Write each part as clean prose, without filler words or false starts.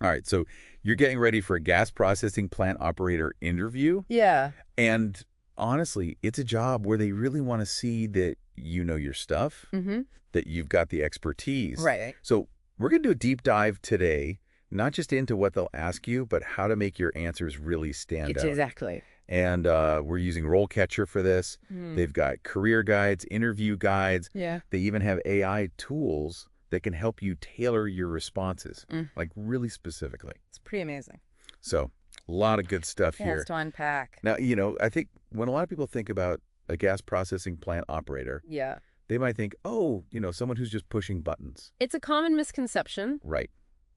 All right, so you're getting ready for a gas processing plant operator interview. Yeah. And honestly, it's a job where they really want to see that you know your stuff, Mm-hmm. that you've got the expertise. Right. So we're going to do a deep dive today, not just into what they'll ask you, but how to make your answers really stand It's out. exactly. And we're using RoleCatcher for this. Mm. They've got career guides, interview guides. Yeah. They even have AI tools that can help you tailor your responses, like really specifically. It's pretty amazing. So a lot of good stuff Yeah, here. it's to unpack. Now, I think when a lot of people think about a gas processing plant operator, Yeah. they might think, oh, someone who's just pushing buttons. It's a common misconception. Right.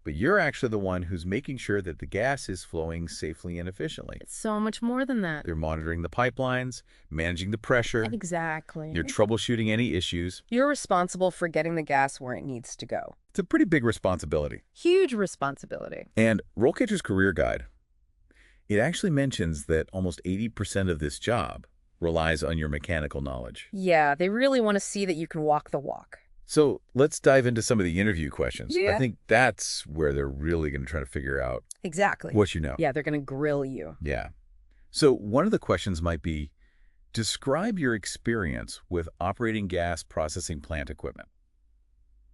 But you're actually the one who's making sure that the gas is flowing safely and efficiently. It's so much more than that. They're monitoring the pipelines, managing the pressure. Exactly. You're troubleshooting any issues. You're responsible for getting the gas where it needs to go. It's a pretty big responsibility. Huge responsibility. And RoleCatcher's Career Guide, it actually mentions that almost 80% of this job relies on your mechanical knowledge. Yeah, they really want to see that you can walk the walk. So let's dive into some of the interview questions. Yeah. I think that's where they're really going to try to figure out Exactly. what you know. Yeah, they're going to grill you. Yeah. So one of the questions might be, describe your experience with operating gas processing plant equipment.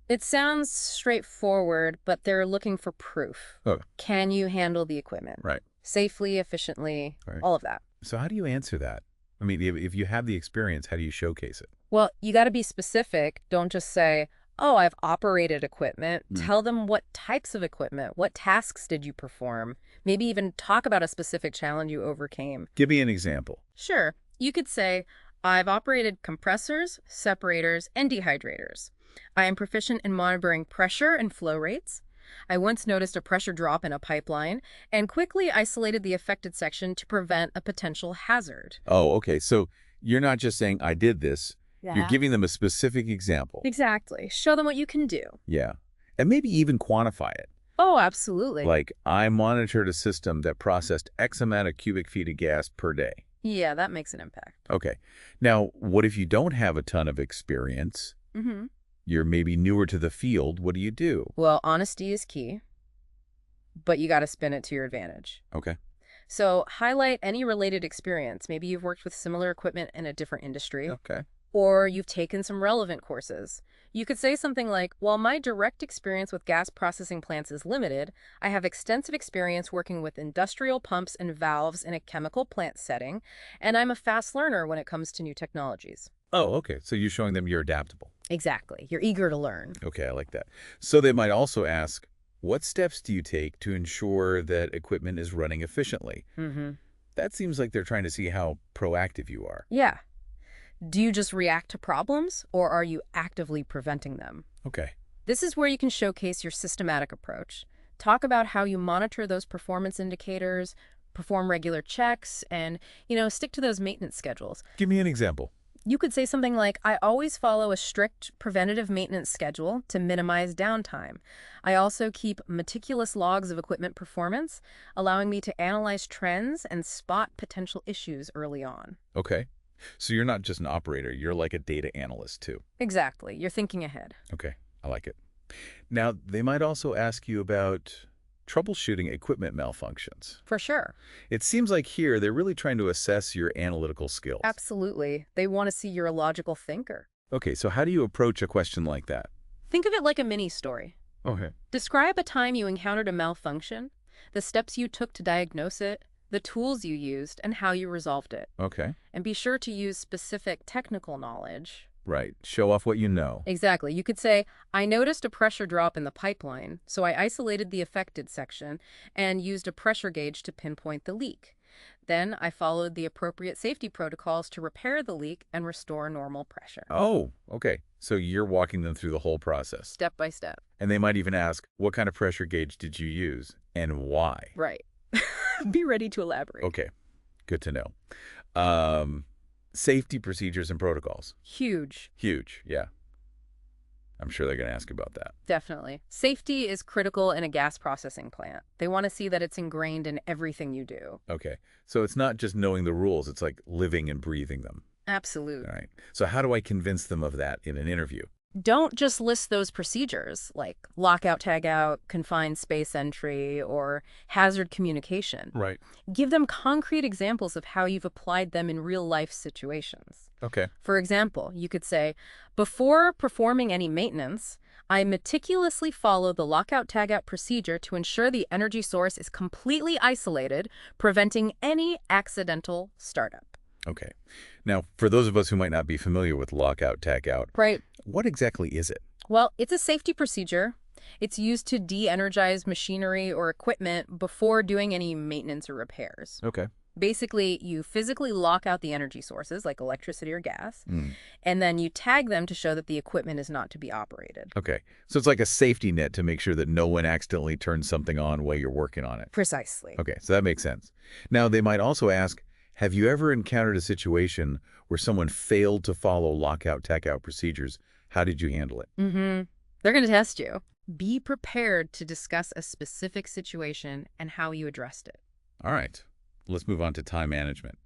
It sounds straightforward, but they're looking for proof. Oh. Can you handle the equipment? Right. Safely, efficiently, Right. all of that. So how do you answer that? I mean, if you have the experience, how do you showcase it? Well, you got to be specific. Don't just say, oh, I've operated equipment. Tell them what types of equipment, what tasks did you perform? Maybe even talk about a specific challenge you overcame. Give me an example. Sure. You could say, I've operated compressors, separators, and dehydrators. I am proficient in monitoring pressure and flow rates. I once noticed a pressure drop in a pipeline and quickly isolated the affected section to prevent a potential hazard. Oh, okay. So you're not just saying, I did this. You're giving them a specific example. Exactly. Show them what you can do. Yeah. And maybe even quantify it. Oh, absolutely. Like, I monitored a system that processed X amount of cubic feet of gas per day. Yeah, that makes an impact. Okay. Now, what if you don't have a ton of experience? Mm-hmm. You're maybe newer to the field. What do you do? Well, honesty is key, but you got to spin it to your advantage. Okay. So highlight any related experience. Maybe you've worked with similar equipment in a different industry. Okay. Or you've taken some relevant courses. You could say something like, while my direct experience with gas processing plants is limited, I have extensive experience working with industrial pumps and valves in a chemical plant setting, and I'm a fast learner when it comes to new technologies. Oh, okay. So you're showing them you're adaptable. Exactly. You're eager to learn. Okay, I like that. So they might also ask, what steps do you take to ensure that equipment is running efficiently? Mm-hmm. That seems like they're trying to see how proactive you are. Yeah. Do you just react to problems, or are you actively preventing them? Okay. This is where you can showcase your systematic approach. Talk about how you monitor those performance indicators, perform regular checks, and, stick to those maintenance schedules. Give me an example. You could say something like, I always follow a strict preventative maintenance schedule to minimize downtime. I also keep meticulous logs of equipment performance, allowing me to analyze trends and spot potential issues early on. Okay. So you're not just an operator, you're like a data analyst too. Exactly. You're thinking ahead. Okay, I like it. Now, they might also ask you about troubleshooting equipment malfunctions. For sure. It seems like here they're really trying to assess your analytical skills. Absolutely. They want to see you're a logical thinker. Okay, so how do you approach a question like that? Think of it like a mini story. Okay. Describe a time you encountered a malfunction, the steps you took to diagnose it, the tools you used, and how you resolved it. Okay. And be sure to use specific technical knowledge. Right. Show off what you know. Exactly. You could say, I noticed a pressure drop in the pipeline, so I isolated the affected section and used a pressure gauge to pinpoint the leak. Then I followed the appropriate safety protocols to repair the leak and restore normal pressure. Oh, okay. So you're walking them through the whole process. Step by step. And they might even ask, what kind of pressure gauge did you use and why? Right. Be ready to elaborate. Okay. Good to know. Safety procedures and protocols. Huge. Huge, yeah. I'm sure they're going to ask about that. Definitely. Safety is critical in a gas processing plant. They want to see that it's ingrained in everything you do. Okay. So it's not just knowing the rules, it's like living and breathing them. Absolutely. All right. So how do I convince them of that in an interview? Don't just list those procedures like lockout, tagout, confined space entry, or hazard communication. Right. Give them concrete examples of how you've applied them in real-life situations. Okay. For example, you could say, before performing any maintenance, I meticulously follow the lockout-tagout procedure to ensure the energy source is completely isolated, preventing any accidental startup. Okay. Now, for those of us who might not be familiar with lockout, tagout, Right. what exactly is it? Well, it's a safety procedure. It's used to de-energize machinery or equipment before doing any maintenance or repairs. Okay. Basically, you physically lock out the energy sources, like electricity or gas, Mm. and then you tag them to show that the equipment is not to be operated. Okay. So it's like a safety net to make sure that no one accidentally turns something on while you're working on it. Precisely. Okay. So that makes sense. Now, they might also ask, have you ever encountered a situation where someone failed to follow lockout, tagout procedures? How did you handle it? They're going to test you. Be prepared to discuss a specific situation and how you addressed it. All right. Let's move on to time management.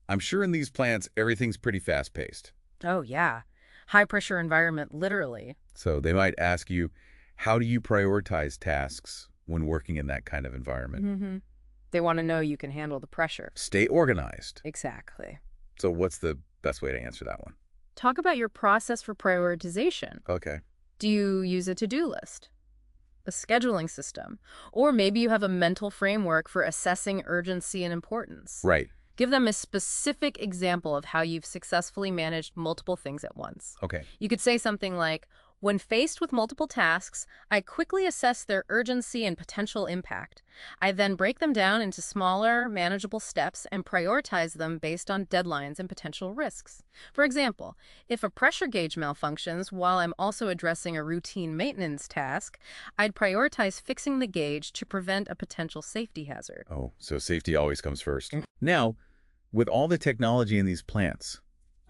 I'm sure in these plants, everything's pretty fast-paced. Oh, yeah. High-pressure environment, literally. So they might ask you, how do you prioritize tasks when working in that kind of environment? They want to know you can handle the pressure. Stay organized. Exactly. So what's the best way to answer that one? Talk about your process for prioritization. Okay. Do you use a to-do list? A scheduling system? Or maybe you have a mental framework for assessing urgency and importance. Right. Give them a specific example of how you've successfully managed multiple things at once. Okay. You could say something like, when faced with multiple tasks, I quickly assess their urgency and potential impact. I then break them down into smaller, manageable steps and prioritize them based on deadlines and potential risks. For example, if a pressure gauge malfunctions while I'm also addressing a routine maintenance task, I'd prioritize fixing the gauge to prevent a potential safety hazard. Oh, so safety always comes first. Now, with all the technology in these plants,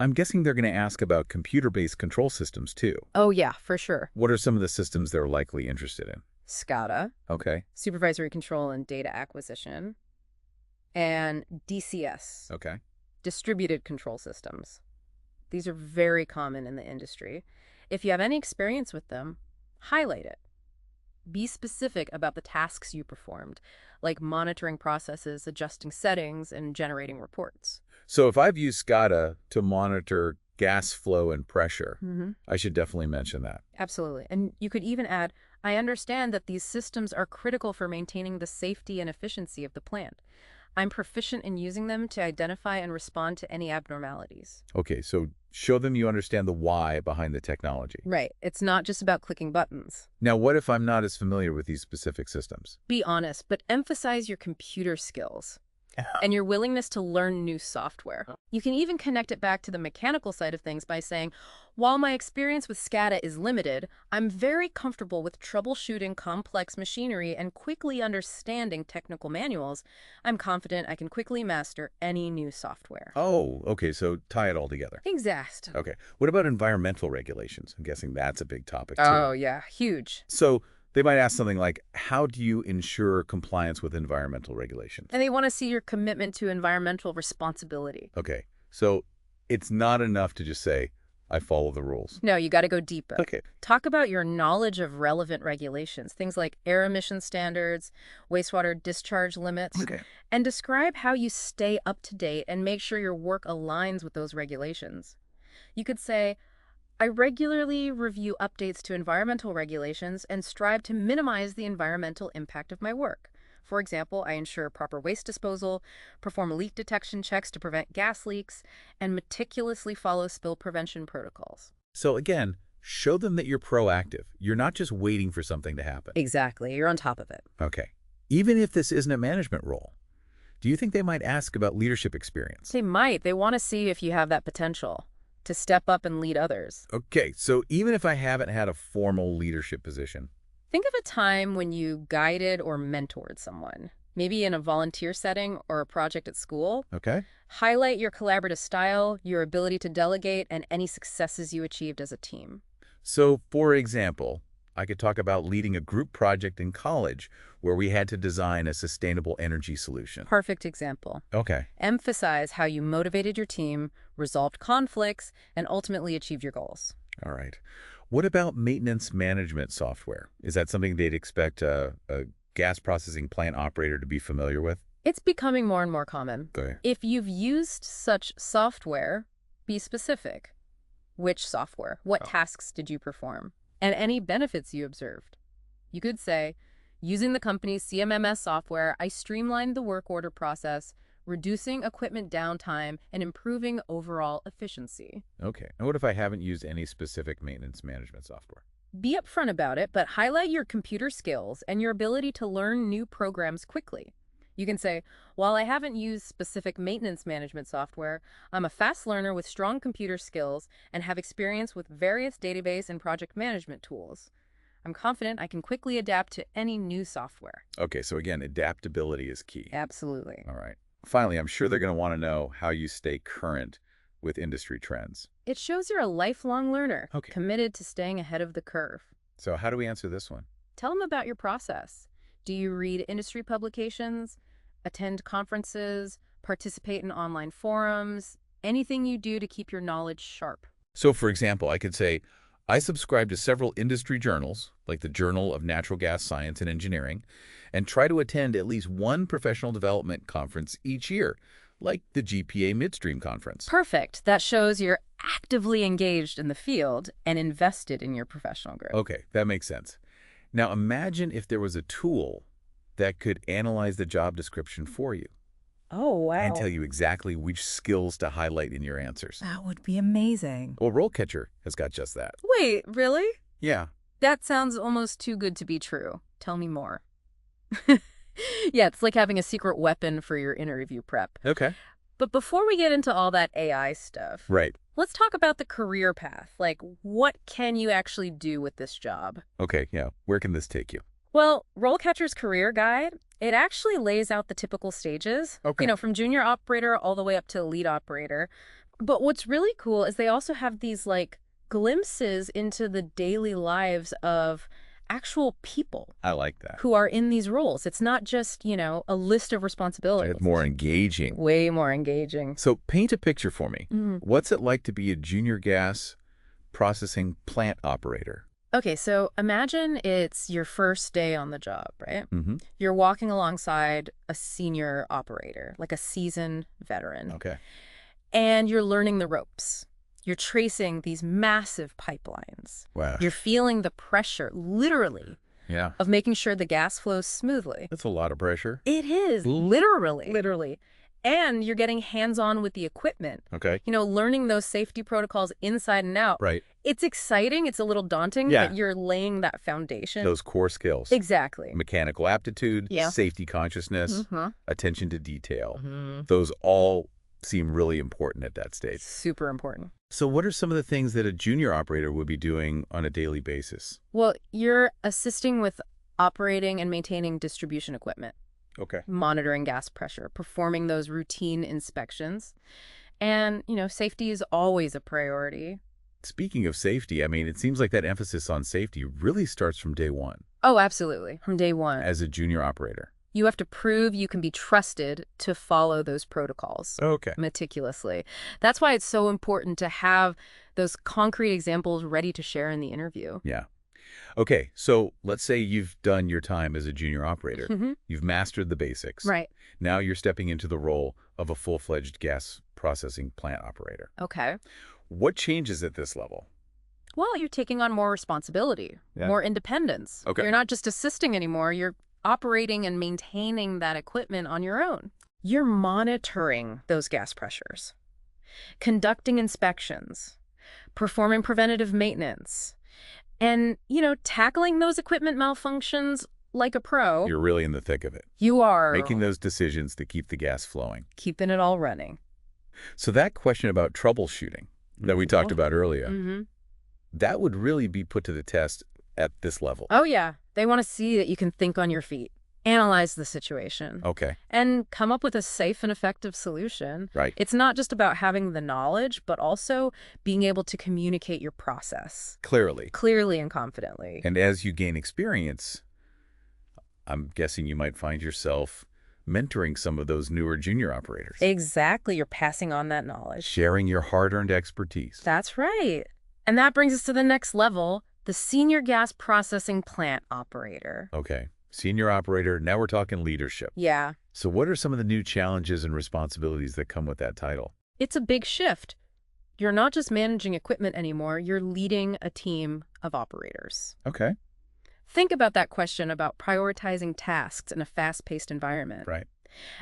I'm guessing they're going to ask about computer-based control systems too. Oh yeah, for sure. What are some of the systems they're likely interested in? SCADA, Okay. supervisory control and data acquisition, and DCS, Okay. distributed control systems. These are very common in the industry. If you have any experience with them, highlight it. Be specific about the tasks you performed, like monitoring processes, adjusting settings, and generating reports. So if I've used SCADA to monitor gas flow and pressure, I should definitely mention that. Absolutely. And you could even add, I understand that these systems are critical for maintaining the safety and efficiency of the plant. I'm proficient in using them to identify and respond to any abnormalities. Okay, so show them you understand the why behind the technology. Right. It's not just about clicking buttons. Now, what if I'm not as familiar with these specific systems? Be honest, but emphasize your computer skills and your willingness to learn new software. You can even connect it back to the mechanical side of things by saying, while my experience with SCADA is limited, I'm very comfortable with troubleshooting complex machinery and quickly understanding technical manuals. I'm confident I can quickly master any new software. Oh, okay, so tie it all together. Exact. Okay, what about environmental regulations? I'm guessing that's a big topic too. Oh, yeah, huge. So they might ask something like, how do you ensure compliance with environmental regulations? And they want to see your commitment to environmental responsibility. Okay, so it's not enough to just say, I follow the rules. No, you got to go deeper. Okay. Talk about your knowledge of relevant regulations, things like air emission standards, wastewater discharge limits, Okay. and describe how you stay up to date and make sure your work aligns with those regulations. You could say, I regularly review updates to environmental regulations and strive to minimize the environmental impact of my work. For example, I ensure proper waste disposal, perform leak detection checks to prevent gas leaks, and meticulously follow spill prevention protocols. So again, show them that you're proactive. You're not just waiting for something to happen. Exactly. You're on top of it. Okay. Even if this isn't a management role, do you think they might ask about leadership experience? They might. They want to see if you have that potential to step up and lead others. Okay, so even if I haven't had a formal leadership position. Think of a time when you guided or mentored someone, maybe in a volunteer setting or a project at school. Okay. Highlight your collaborative style, your ability to delegate, and any successes you achieved as a team. So, for example, I could talk about leading a group project in college where we had to design a sustainable energy solution. Perfect example. Okay. Emphasize how you motivated your team, resolved conflicts, and ultimately achieved your goals. All right. What about maintenance management software? Is that something they'd expect a gas processing plant operator to be familiar with? It's becoming more and more common. Okay. If you've used such software, be specific. Which software? What tasks did you perform? And any benefits you observed. You could say, using the company's CMMS software, I streamlined the work order process, reducing equipment downtime, and improving overall efficiency. Okay. And what if I haven't used any specific maintenance management software? Be upfront about it, but highlight your computer skills and your ability to learn new programs quickly. You can say, while I haven't used specific maintenance management software, I'm a fast learner with strong computer skills and have experience with various database and project management tools. I'm confident I can quickly adapt to any new software. Okay, so again, adaptability is key. Absolutely. All right. Finally, I'm sure they're going to want to know how you stay current with industry trends. It shows you're a lifelong learner, Okay. committed to staying ahead of the curve. So how do we answer this one? Tell them about your process. Do you read industry publications, attend conferences, participate in online forums, anything you do to keep your knowledge sharp? So, for example, I could say, I subscribe to several industry journals, like the Journal of Natural Gas Science and Engineering, and try to attend at least one professional development conference each year, like the GPA Midstream Conference. Perfect. That shows you're actively engaged in the field and invested in your professional growth. Okay, that makes sense. Now, imagine if there was a tool that could analyze the job description for you Oh, wow. and tell you exactly which skills to highlight in your answers. That would be amazing. Well, RoleCatcher has got just that. Wait, really? Yeah. That sounds almost too good to be true. Tell me more. Yeah, it's like having a secret weapon for your interview prep. Okay. But before we get into all that AI stuff, Right. let's talk about the career path. Like, what can you actually do with this job? Okay, yeah. Where can this take you? Well, RoleCatcher's career guide, it actually lays out the typical stages, Okay. from junior operator all the way up to lead operator. But what's really cool is they also have these, glimpses into the daily lives of actual people I like that. who are in these roles. It's not just, a list of responsibilities. It's more engaging. Way more engaging. So paint a picture for me. Mhm. What's it like to be a junior gas processing plant operator? Okay, so imagine it's your first day on the job, right? Mm-hmm. You're walking alongside a senior operator, like a seasoned veteran, Okay. and you're learning the ropes. You're tracing these massive pipelines. Wow. You're feeling the pressure, literally, Yeah. of making sure the gas flows smoothly. That's a lot of pressure. It is, literally. And you're getting hands-on with the equipment. Okay. Learning those safety protocols inside and out. Right. It's exciting. It's a little daunting, Yeah. but you're laying that foundation. Those core skills. Exactly. Mechanical aptitude, Yeah. safety consciousness, Mhm. attention to detail. Mhm. Those all seem really important at that stage. Super important. So what are some of the things that a junior operator would be doing on a daily basis? Well, you're assisting with operating and maintaining distribution equipment, Okay. monitoring gas pressure, performing those routine inspections. And, safety is always a priority. Speaking of safety, I mean, it seems like that emphasis on safety really starts from day one Oh, absolutely. From day one. as a junior operator. You have to prove you can be trusted to follow those protocols Okay. meticulously. That's why it's so important to have those concrete examples ready to share in the interview. Yeah. Okay, so let's say you've done your time as a junior operator. Mhm. You've mastered the basics. Right. Now you're stepping into the role of a full-fledged gas processing plant operator. Okay. What changes at this level? Well, you're taking on more responsibility, Yeah. more independence. Okay. You're not just assisting anymore. You're operating and maintaining that equipment on your own. You're monitoring those gas pressures, conducting inspections, performing preventative maintenance, and, tackling those equipment malfunctions like a pro. You're really in the thick of it, You are making those decisions to keep the gas flowing. keeping it all running. So that question about troubleshooting that we talked about earlier, Mm-hmm. that would really be put to the test at this level. Oh, yeah. They want to see that you can think on your feet, analyze the situation, Okay, and come up with a safe and effective solution. right. It's not just about having the knowledge, but also being able to communicate your process Clearly. clearly and confidently. And as you gain experience, I'm guessing you might find yourself mentoring some of those newer junior operators, Exactly. You're passing on that knowledge. sharing your hard-earned expertise. That's right. And that brings us to the next level, the senior gas processing plant operator. Okay. Senior operator, now we're talking leadership. Yeah. So what are some of the new challenges and responsibilities that come with that title? It's a big shift. You're not just managing equipment anymore, you're leading a team of operators. Okay. Think about that question about prioritizing tasks in a fast-paced environment. Right.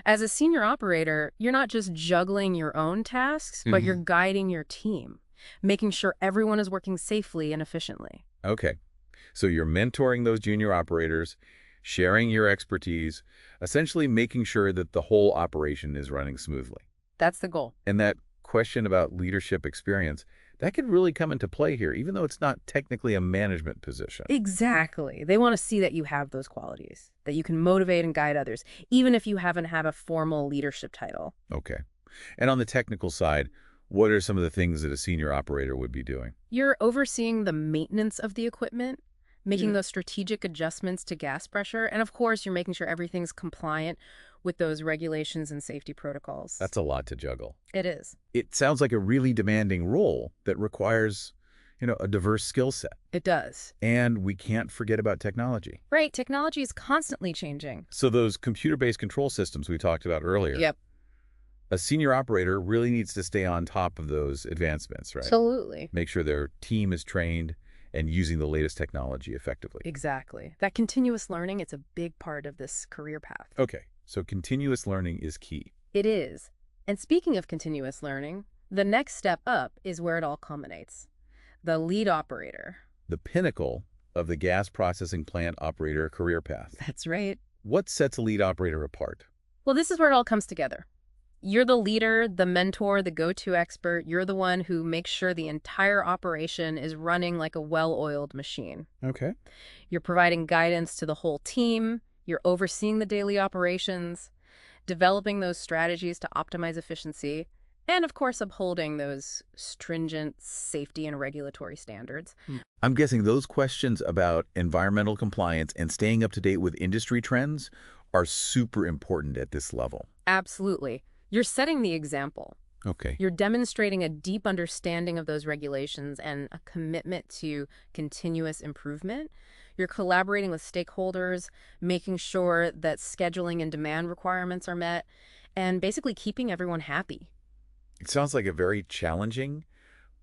As a senior operator, you're not just juggling your own tasks, but you're guiding your team, making sure everyone is working safely and efficiently. Okay. So you're mentoring those junior operators, sharing your expertise, essentially making sure that the whole operation is running smoothly. That's the goal. And that question about leadership experience, that could really come into play here, even though it's not technically a management position. Exactly. They want to see that you have those qualities, that you can motivate and guide others, even if you haven't had a formal leadership title. Okay. And on the technical side, what are some of the things that a senior operator would be doing? You're overseeing the maintenance of the equipment, making those strategic adjustments to gas pressure, and of course, you're making sure everything's compliant with those regulations and safety protocols. That's a lot to juggle. It is. It sounds like a really demanding role that requires, a diverse skill set. It does. And we can't forget about technology. Right. Technology is constantly changing. So those computer-based control systems we talked about earlier. Yep. A senior operator really needs to stay on top of those advancements, right? Absolutely. Make sure their team is trained and using the latest technology effectively. Exactly. That continuous learning, it's a big part of this career path. Okay, so continuous learning is key. It is. And speaking of continuous learning, the next step up is where it all culminates. The lead operator. The pinnacle of the gas processing plant operator career path. That's right. What sets a lead operator apart? Well, this is where it all comes together. You're the leader, the mentor, the go-to expert. You're the one who makes sure the entire operation is running like a well-oiled machine. Okay. You're providing guidance to the whole team. You're overseeing the daily operations, developing those strategies to optimize efficiency, and of course, upholding those stringent safety and regulatory standards. I'm guessing those questions about environmental compliance and staying up to date with industry trends are super important at this level. Absolutely. You're setting the example. Okay. You're demonstrating a deep understanding of those regulations and a commitment to continuous improvement. You're collaborating with stakeholders, making sure that scheduling and demand requirements are met, and basically keeping everyone happy. It sounds like a very challenging,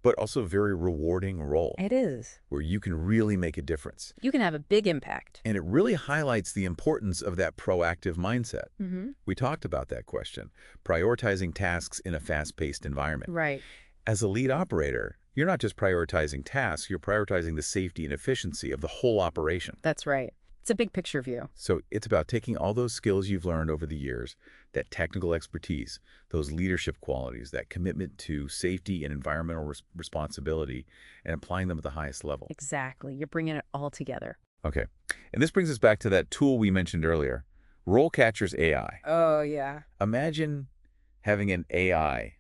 but also very rewarding role It is. where you can really make a difference. You can have a big impact. And it really highlights the importance of that proactive mindset. Mm-hmm. We talked about that question, prioritizing tasks in a fast-paced environment. Right. As a lead operator, you're not just prioritizing tasks, you're prioritizing the safety and efficiency of the whole operation. That's right. It's a big picture view. So it's about taking all those skills you've learned over the years, that technical expertise, those leadership qualities, that commitment to safety and environmental responsibility, and applying them at the highest level. Exactly. You're bringing it all together. Okay. And this brings us back to that tool we mentioned earlier, RoleCatcher's AI. Oh, yeah. Imagine having an AI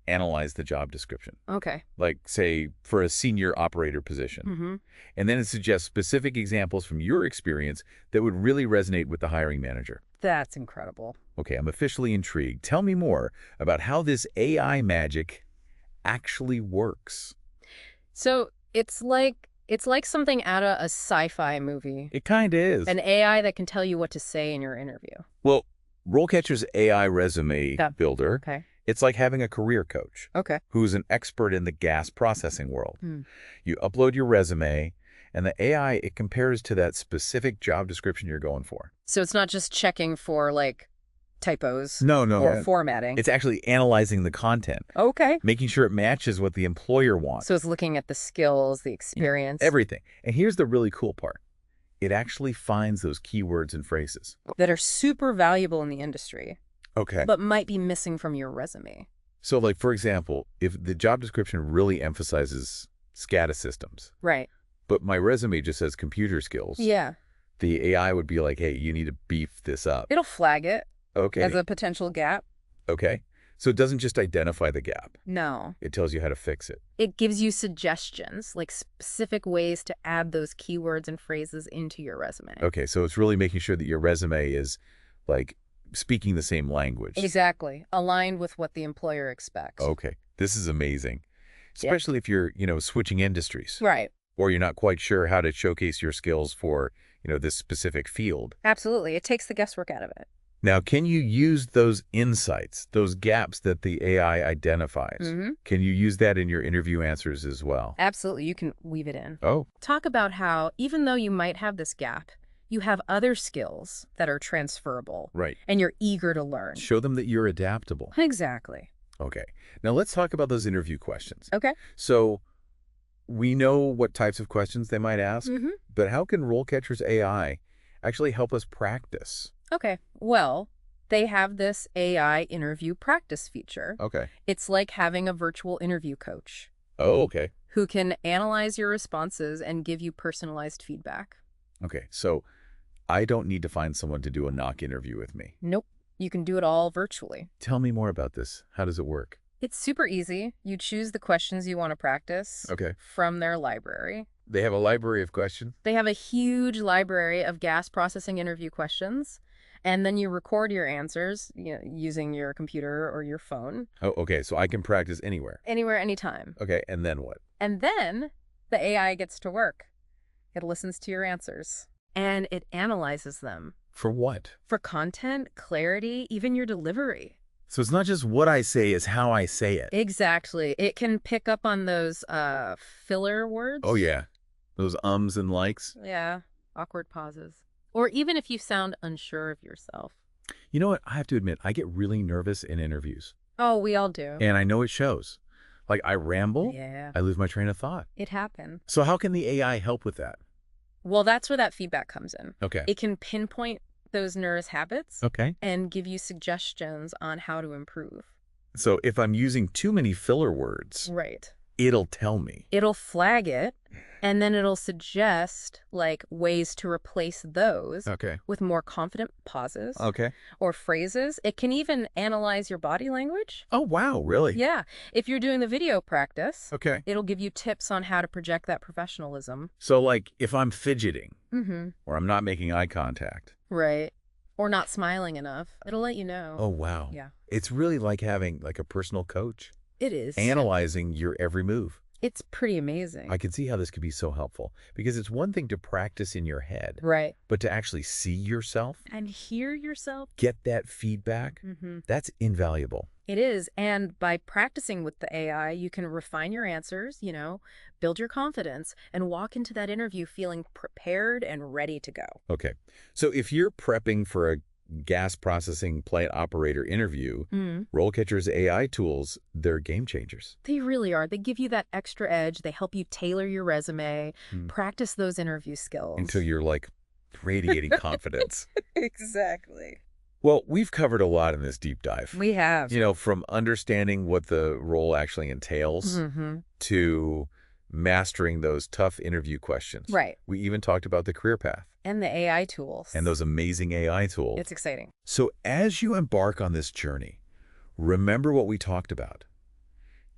analyze the job description, Okay. like, say, for a senior operator position. Mm-hmm. And then it suggests specific examples from your experience that would really resonate with the hiring manager. That's incredible. Okay, I'm officially intrigued. Tell me more about how this AI magic actually works. So it's like something out of a sci-fi movie. It kind of is. An AI that can tell you what to say in your interview. Well, RoleCatcher's AI resume builder, Okay. it's like having a career coach Okay. who's an expert in the gas processing world. Hmm. You upload your resume, and the AI, it compares to that specific job description you're going for. So it's not just checking for like typos No. or formatting. It's actually analyzing the content, Okay. making sure it matches what the employer wants. So it's looking at the skills, the experience. Everything. And here's the really cool part. It actually finds those keywords and phrases. that are super valuable in the industry, Okay. but might be missing from your resume. So, like, for example, if the job description really emphasizes SCADA systems, Right. but my resume just says computer skills, Yeah. the AI would be like, hey, you need to beef this up. It'll flag it Okay. as a potential gap. Okay. So it doesn't just identify the gap. No. It tells you how to fix it. It gives you suggestions, like specific ways to add those keywords and phrases into your resume. Okay. So it's really making sure that your resume is, like, speaking the same language. Exactly. Aligned with what the employer expects. Okay. This is amazing. especially if you're, switching industries Right. or you're not quite sure how to showcase your skills for, this specific field. Absolutely. It takes the guesswork out of it. Now, can you use those insights, those gaps that the AI identifies? Can you use that in your interview answers as well? Absolutely. You can weave it in. Oh, Talk about how, even though you might have this gap, you have other skills that are transferable right. and you're eager to learn. Show them that you're adaptable. Exactly. Okay. Now, let's talk about those interview questions. Okay. So we know what types of questions they might ask, but how can RoleCatcher's AI actually help us practice? Okay. Well, they have this AI interview practice feature. Okay. It's like having a virtual interview coach Oh, okay. who can analyze your responses and give you personalized feedback. Okay. So I don't need to find someone to do a knock interview with me. Nope. You can do it all virtually. Tell me more about this. How does it work? It's super easy. You choose the questions you want to practice Okay. from their library. They have a library of questions? They have a huge library of gas processing interview questions, and then you record your answers using your computer or your phone. Oh, okay. So I can practice anywhere. Anywhere, anytime. Okay. And then what? And then the AI gets to work. It listens to your answers, and it analyzes them. For what? For content, clarity, even your delivery. So it's not just what I say, it's how I say it. Exactly. It can pick up on those filler words. Oh, yeah. Those ums and likes. Yeah. Awkward pauses. Or even if you sound unsure of yourself. You know what? I have to admit, I get really nervous in interviews. Oh, we all do. And I know it shows. Like, I ramble. Yeah. I lose my train of thought. It happened. So how can the AI help with that? Well, that's where that feedback comes in. Okay. It can pinpoint those nervous habits Okay. and give you suggestions on how to improve. So if I'm using too many filler words, Right. it'll tell me. It'll flag it, and then it'll suggest ways to replace those Okay. with more confident pauses Okay. or phrases. It can even analyze your body language. Oh, wow. Really? Yeah. If you're doing the video practice, Okay. it'll give you tips on how to project that professionalism. So, like, if I'm fidgeting Mm-hmm. or I'm not making eye contact. Right. Or not smiling enough, it'll let you know. Oh, wow. Yeah. It's really like having, like, a personal coach It is. analyzing your every move. It's pretty amazing. I can see how this could be so helpful because it's one thing to practice in your head, Right. but to actually see yourself, And hear yourself. get that feedback, Mm-hmm. that's invaluable. It is. And by practicing with the AI, you can refine your answers, build your confidence, and walk into that interview feeling prepared and ready to go. Okay. So if you're prepping for a gas processing plant operator interview, RoleCatcher's AI tools, they're game changers. They really are. They give you that extra edge. They help you tailor your resume, practice those interview skills. Until you're like radiating confidence. Exactly. Well, we've covered a lot in this deep dive. We have. From understanding what the role actually entails to mastering those tough interview questions. Right. We even talked about the career path. And the AI tools. And those amazing AI tools. It's exciting. So as you embark on this journey, remember what we talked about.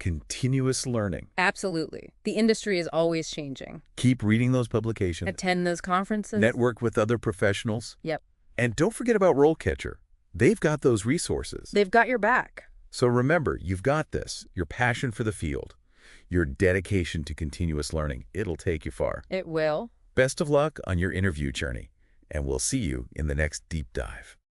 Continuous learning. Absolutely. The industry is always changing. Keep reading those publications. Attend those conferences. Network with other professionals. Yep. And don't forget about RoleCatcher. They've got those resources. They've got your back. So remember, you've got this. Your passion for the field. Your dedication to continuous learning. It'll take you far. It will. Best of luck on your interview journey, and we'll see you in the next deep dive.